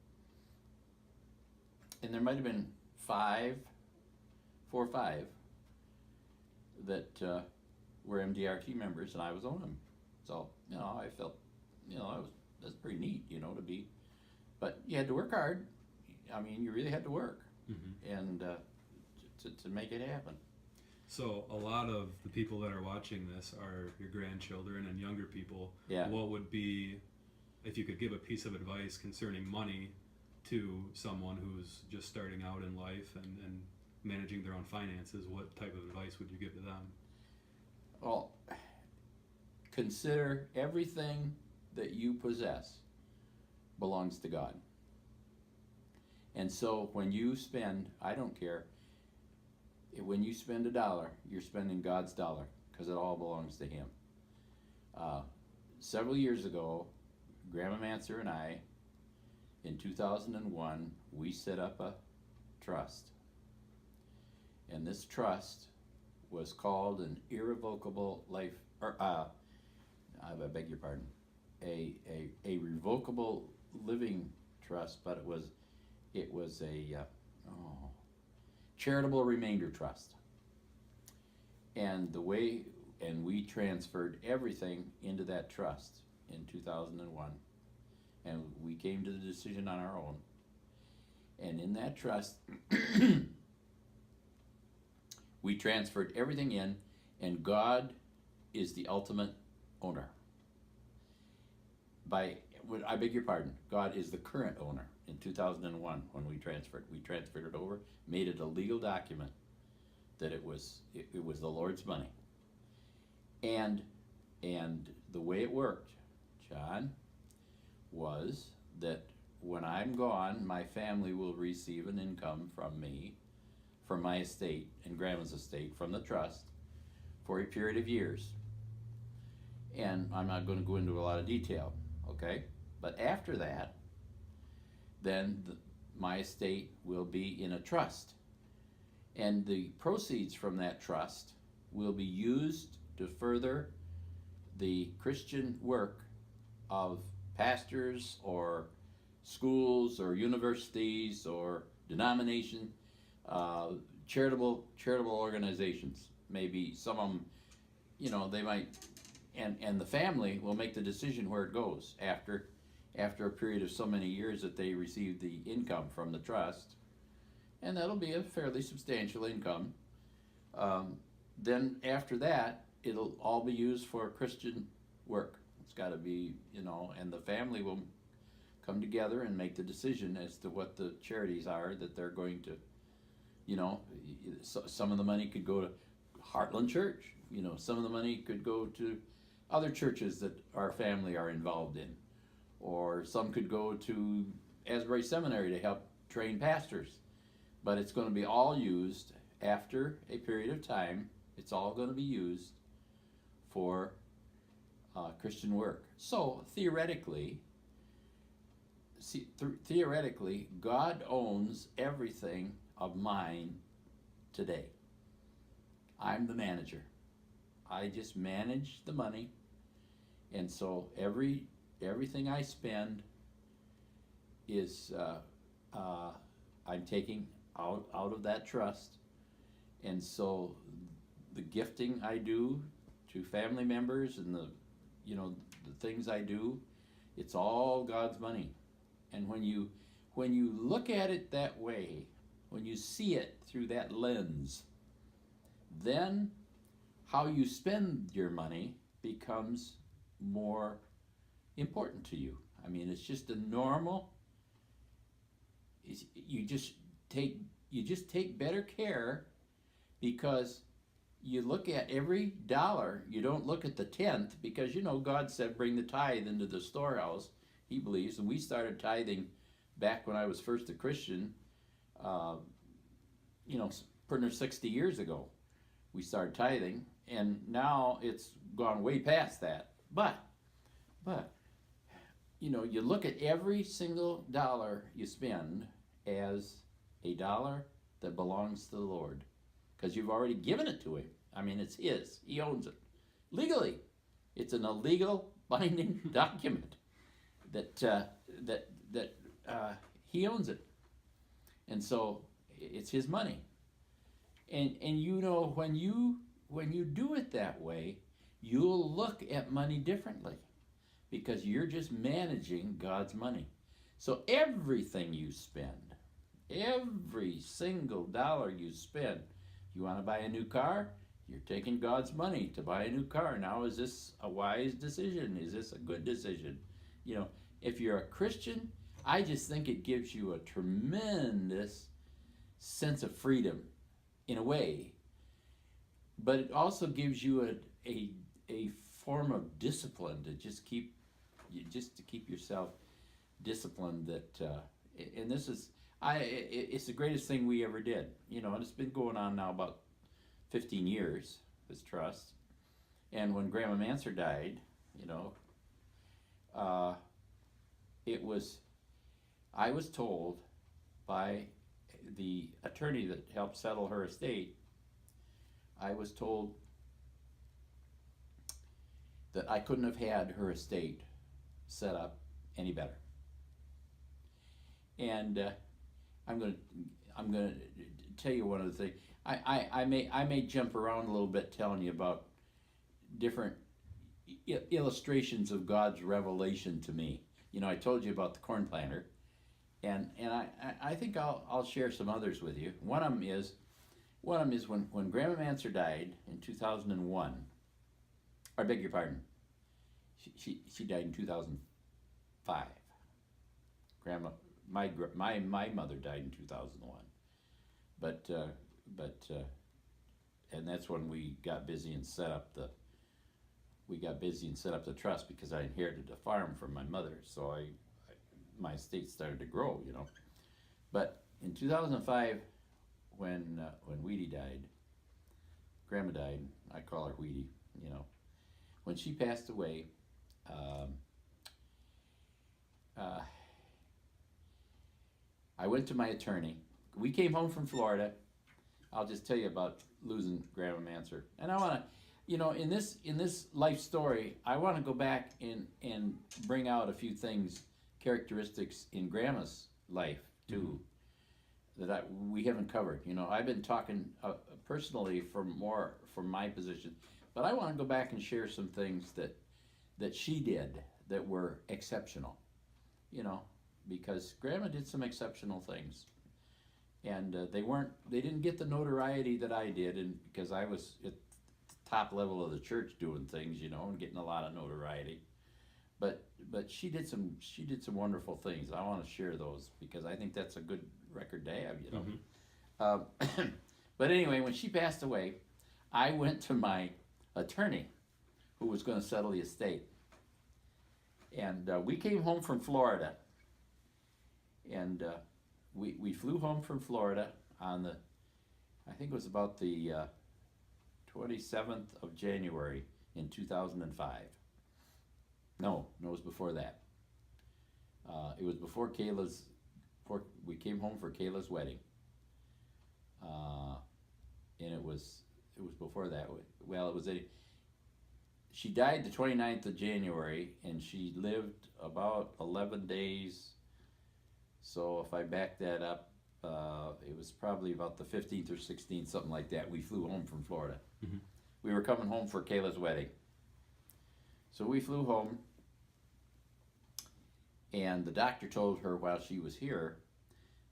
and there might have been 4 or 5 that were MDRT members, and I was one of them. So I felt that's pretty neat, to be. But you had to work hard. I mean, you really had to work, and to make it happen. So a lot of the people that are watching this are your grandchildren and younger people. Yeah. What would be, if you could give a piece of advice concerning money to someone who's just starting out in life and managing their own finances, what type of advice would you give to them? Well, consider everything that you possess belongs to God. And so when you spend, I don't care, when you spend $1, you're spending God's dollar, because it all belongs to Him. Several years ago, Grandma Mansur and I, in 2001, we set up a trust. And this trust was called an irrevocable life, or I beg your pardon, a revocable living trust, but it was a charitable remainder trust. And we transferred everything into that trust in 2001, and we came to the decision on our own. And in that trust, we transferred everything in, and God is the ultimate owner. I beg your pardon, God is the current owner. In 2001, when we transferred it over, made it a legal document that it was the Lord's money. And the way it worked, John, was that when I'm gone, my family will receive an income from me, from my estate and Grandma's estate, from the trust, for a period of years. And I'm not going to go into a lot of detail, okay? But after that, then my estate will be in a trust. And the proceeds from that trust will be used to further the Christian work of pastors or schools or universities or denomination, charitable organizations. Maybe some of them, they might, and the family will make the decision where it goes after a period of so many years that they receive the income from the trust. And that'll be a fairly substantial income. Then after that, it'll all be used for Christian work. It's got to be, and the family will come together and make the decision as to what the charities are that they're going to, some of the money could go to Heartland Church. Some of the money could go to other churches that our family are involved in. Or some could go to Asbury Seminary to help train pastors. But it's going to be all used after a period of time. It's all going to be used for Christian work. So theoretically, God owns everything of mine today. I'm the manager. I just manage the money, and so everything I spend is I'm taking out of that trust. And so the gifting I do to family members and the things I do, it's all God's money. And when you look at it that way, when you see it through that lens, then how you spend your money becomes more important to you. I mean, it's just a normal, you just take you just take better care, because you look at every dollar. You don't look at the tenth, because God said bring the tithe into the storehouse. He believes, and we started tithing back when I was first a Christian. Uh, pretty much 60 years ago, we started tithing, and now it's gone way past that. But you look at every single dollar you spend as a dollar that belongs to the Lord, because you've already given it to Him. I mean, it's His. He owns it legally. It's an illegal binding document that He owns it, and so it's His money. And when you do it that way, you'll look at money differently, because you're just managing God's money. So everything you spend, every single dollar you spend, you want to buy a new car, you're taking God's money to buy a new car. Now, is this a wise decision? Is this a good decision? If you're a Christian, I just think it gives you a tremendous sense of freedom in a way, but it also gives you a form of discipline to just keep yourself disciplined. And this is it's the greatest thing we ever did. And it's been going on now about 15 years, this trust. And when Grandma Mansur died, I was told by the attorney that helped settle her estate, I was told that I couldn't have had her estate set up any better. And I'm going to tell you one of the things. I may jump around a little bit telling you about different illustrations of God's revelation to me. I told you about the corn planter, and I think I'll share some others with you. One of them is when Grandma Mansur died in 2001. I beg your pardon. She died in 2005. My mother died in 2001. But and that's when we got busy and set up the trust, because I inherited a farm from my mother. So my estate started to grow, But in 2005, when Weedy died, Grandma died. I call her Weedy, When she passed away, I went to my attorney. We came home from Florida. I'll just tell you about losing Grandma Mansur. And I want to, in this life story, I want to go back and bring out a few things, characteristics in Grandma's life too, that we haven't covered. I've been talking personally from my position, but I want to go back and share some things that she did that were exceptional, because Grandma did some exceptional things. And they didn't get the notoriety that I did, and because I was at the top level of the church doing things, and getting a lot of notoriety. But she did some wonderful things. I want to share those because I think that's a good record to have, But anyway, when she passed away, I went to my attorney, who was going to settle the estate, and we came home from Florida, and we flew home from Florida on I think it was about the 27th of January in 2005. No, it was before that. It was before we came home for Kayla's wedding. And it was before that. Well, she died the 29th of January, and she lived about 11 days. So if I back that up, it was probably about the 15th or 16th, something like that. We flew home from Florida. Mm-hmm. We were coming home for Kayla's wedding. So we flew home, and the doctor told her while she was here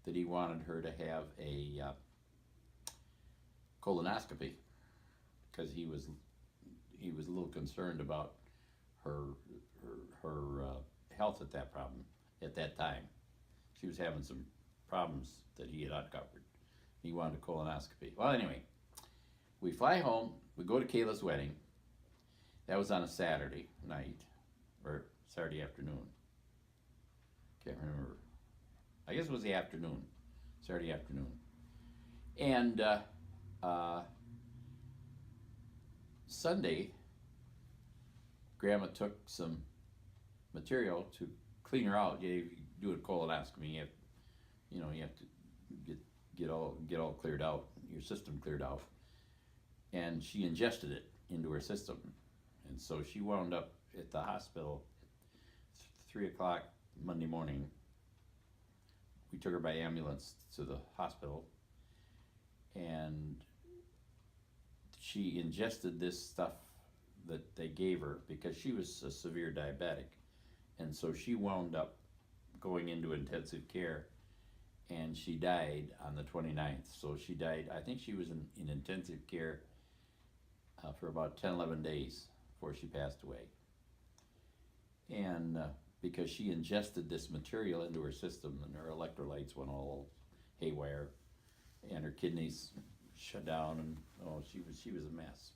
that he wanted her to have a colonoscopy, because he was a little concerned about her health at that time. She was having some problems that he had uncovered He wanted a colonoscopy. Well, anyway, we fly home. We go to Kayla's wedding. That was on a Saturday night or Saturday afternoon. Can't remember. I guess it was the afternoon, Saturday afternoon. And Sunday, Grandma took some material to clean her out. You do a colonoscopy. You have to get all cleared out, your system cleared out, and she ingested it into her system, and so she wound up at the hospital at 3:00 Monday morning. We took her by ambulance to the hospital, and she ingested this stuff that they gave her because she was a severe diabetic, and so she wound up going into intensive care, and she died on the 29th. So she died, I think she was in intensive care for about 10-11 days before she passed away, and because she ingested this material into her system, and her electrolytes went all haywire, and her kidneys shut down, and she was a mess.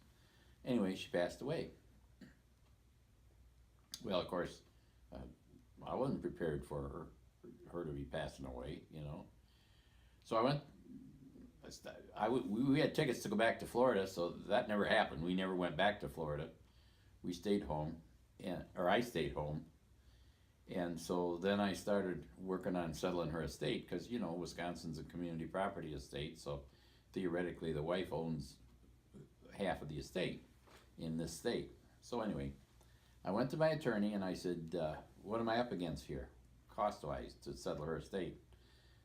Anyway, she passed away. Well, of course, I wasn't prepared for her to be passing away, So I went. We had tickets to go back to Florida, so that never happened. We never went back to Florida. We stayed home, or I stayed home. And so then I started working on settling her estate because, Wisconsin's a community property estate, so theoretically the wife owns half of the estate in this state. So anyway, I went to my attorney and I said, what am I up against here, cost-wise, to settle her estate?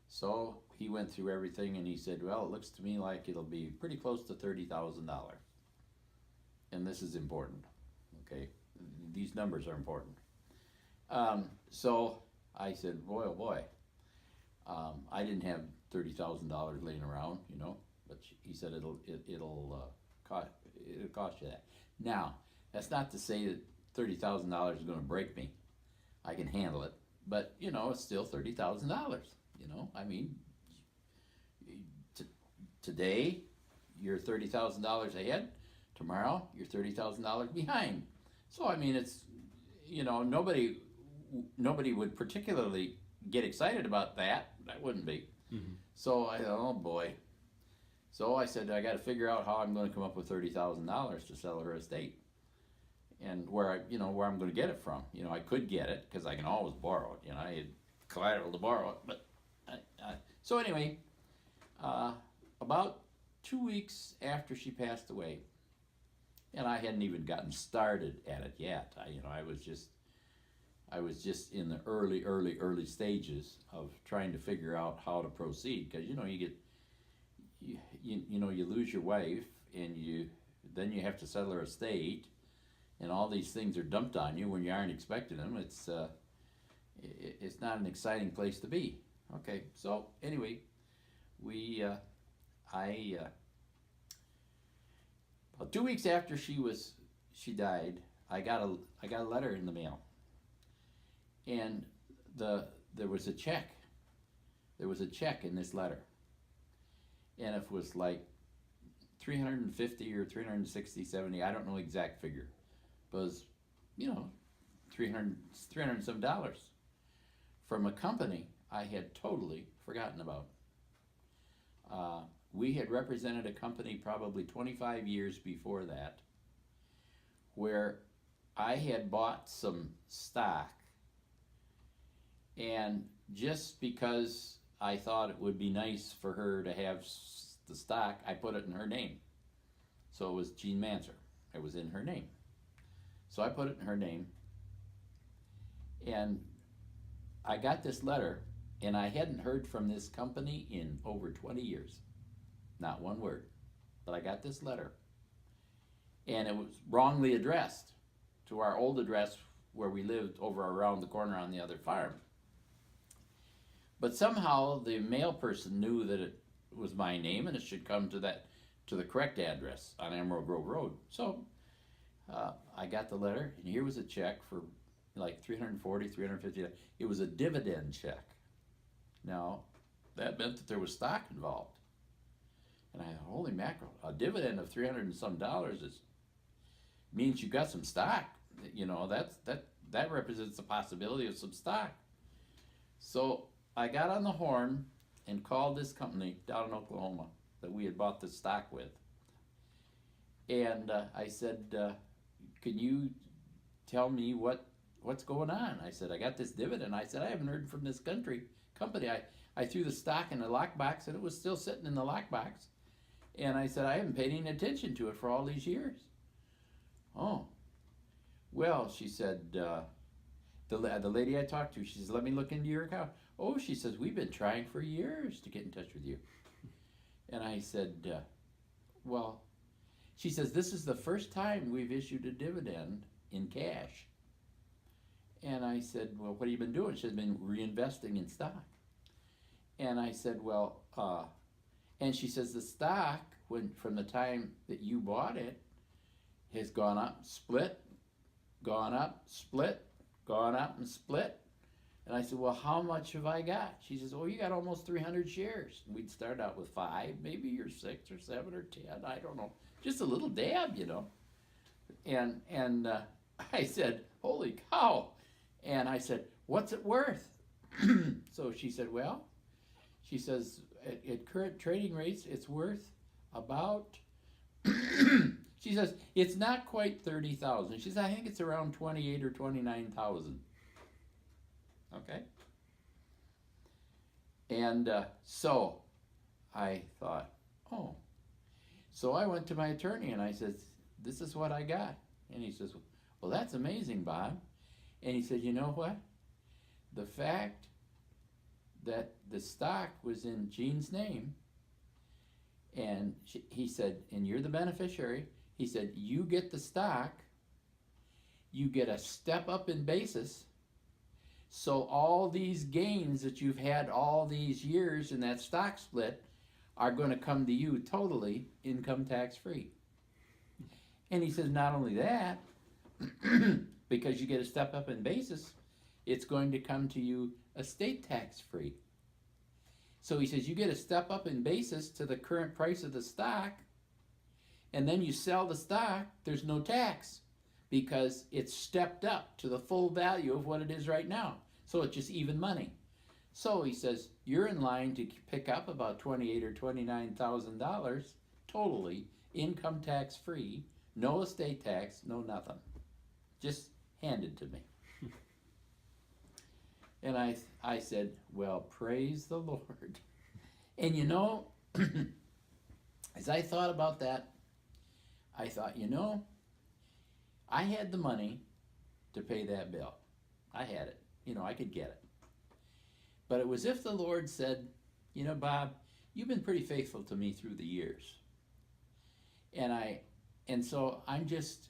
So he went through everything and he said, well, it looks to me like it'll be pretty close to $30,000. And this is important, okay? These numbers are important. So I said, boy, oh boy. I didn't have $30,000 laying around, but he said it'll cost you that. Now, that's not to say that $30,000 is going to break me. I can handle it, but it's still $30,000. I mean, today you're $30,000 ahead. Tomorrow you're $30,000 behind. So I mean, it's nobody would particularly get excited about that. That wouldn't be. Mm-hmm. So I thought, oh boy. So I said, I got to figure out how I'm going to come up with $30,000 to sell her estate, and where I'm going to get it from. I could get it because I can always borrow it. I had collateral to borrow it, but so anyway, about 2 weeks after she passed away, and I hadn't even gotten started at it yet. I was just in the early stages of trying to figure out how to proceed, because you lose your wife, and then you have to settle her estate, and all these things are dumped on you when you aren't expecting them. It's not an exciting place to be. Okay, so anyway, about 2 weeks after she died, I got a letter in the mail, and there was a check. There was a check in this letter, and it was like $350 or $360, $70. I don't know the exact figure, but it was $300 some dollars from a company I had totally forgotten about. We had represented a company probably 25 years before that, where I had bought some stock, and just because I thought it would be nice for her to have the stock, I put it in her name. So it was Jean Mansur. It was in her name. So I put it in her name, and I got this letter, and I hadn't heard from this company in over 20 years. Not one word. But I got this letter, and it was wrongly addressed to our old address where we lived over around the corner on the other farm. But somehow the mail person knew that it was my name and it should come to the correct address on Emerald Grove Road. So I got the letter, and here was a check for like $340, $350. It was a dividend check. Now, that meant that there was stock involved. And I thought, holy mackerel, a dividend of $300 and some means you got some stock. You know, that represents the possibility of some stock. So I got on the horn and called this company down in Oklahoma that we had bought the stock with. And I said, can you tell me what's going on? I said, I got this dividend. I said, I haven't heard from this company. I threw the stock in the lockbox and it was still sitting in the lockbox. And I said, I haven't paid any attention to it for all these years. Oh, well, she said, the lady I talked to, she says, let me look into your account. Oh, she says, we've been trying for years to get in touch with you. And I said, well, she says, this is the first time we've issued a dividend in cash. And I said, well, what have you been doing? She has been reinvesting in stock. And I said, well, and she says, the stock, from the time that you bought it, has gone up, split, gone up, split, gone up and split. And I said, well, how much have I got? She says, oh, you got almost 300 shares. We'd start out with 5, maybe you're 6 or 7 or 10, I don't know. Just a little dab, you know. And I said, holy cow. And I said, what's it worth? So she said, well, she says, at current trading rates, it's worth about, she says, it's not quite 30,000. She says, I think it's around 28 or 29,000. Okay. And so I thought, oh. So I went to my attorney and I said, this is what I got. And he says, well, that's amazing, Bob. And he said, you know what? The fact that the stock was in Jean's name, and he said, and you're the beneficiary, he said, you get the stock, you get a step up in basis, so all these gains that you've had all these years in that stock split are going to come to you totally income tax free. And he says, not only that, because you get a step up in basis, it's going to come to you estate tax free. So he says, you get a step up in basis to the current price of the stock, and then you sell the stock, there's no tax because it's stepped up to the full value of what it is right now. So it's just even money. So he says, you're in line to pick up about $28,000 or $29,000 totally income tax free, no estate tax, no nothing. Just handed to me. And I said, well, praise the Lord. And you know, as I thought about that, I thought, you know, I had the money to pay that bill. I had it. You know, I could get it. But it was if the Lord said, you know, Bob, you've been pretty faithful to me through the years. And so I'm just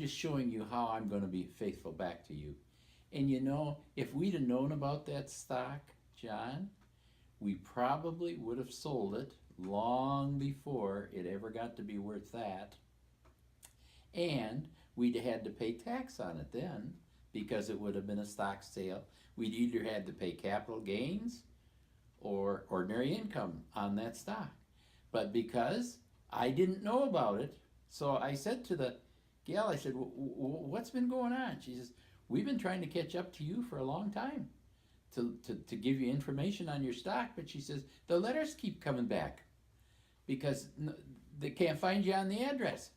showing you how I'm going to be faithful back to you. And you know, if we'd have known about that stock, John, we probably would have sold it long before it ever got to be worth that. And we'd have had to pay tax on it then, because it would have been a stock sale. We'd either had to pay capital gains or ordinary income on that stock. But because I didn't know about it, so I said to the gal, I said, what's been going on? She says, we've been trying to catch up to you for a long time to give you information on your stock. But she says, the letters keep coming back because they can't find you on the address.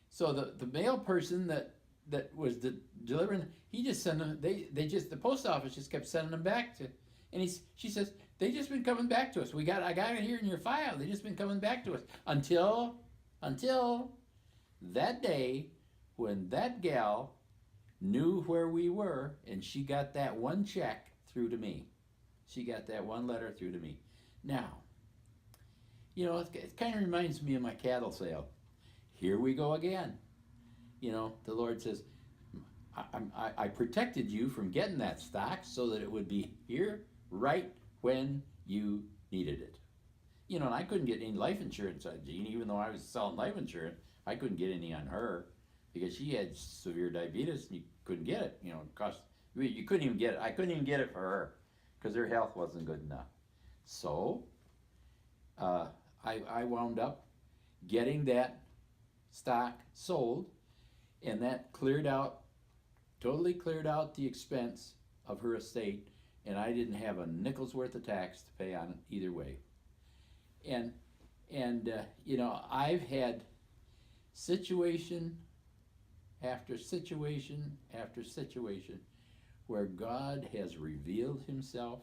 So the mail person that was delivering, he just sent them, the post office just kept sending them back to, and she says, they just been coming back to us. I got it here in your file. They just been coming back to us until that day when that gal knew where we were and she got that one check through to me. She got that one letter through to me. Now, you know, it kind of reminds me of my cattle sale. Here we go again. You know, the Lord says, I protected you from getting that stock so that it would be here right when you needed it. You know, and I couldn't get any life insurance on Jean, even though I was selling life insurance. I couldn't get any on her because she had severe diabetes and you couldn't get it. You know, it cost, you couldn't even get it. I couldn't even get it for her because her health wasn't good enough. So I wound up getting that stock sold, and that totally cleared out the expense of her estate, and I didn't have a nickel's worth of tax to pay on it either way. And I've had situation after situation after situation where God has revealed himself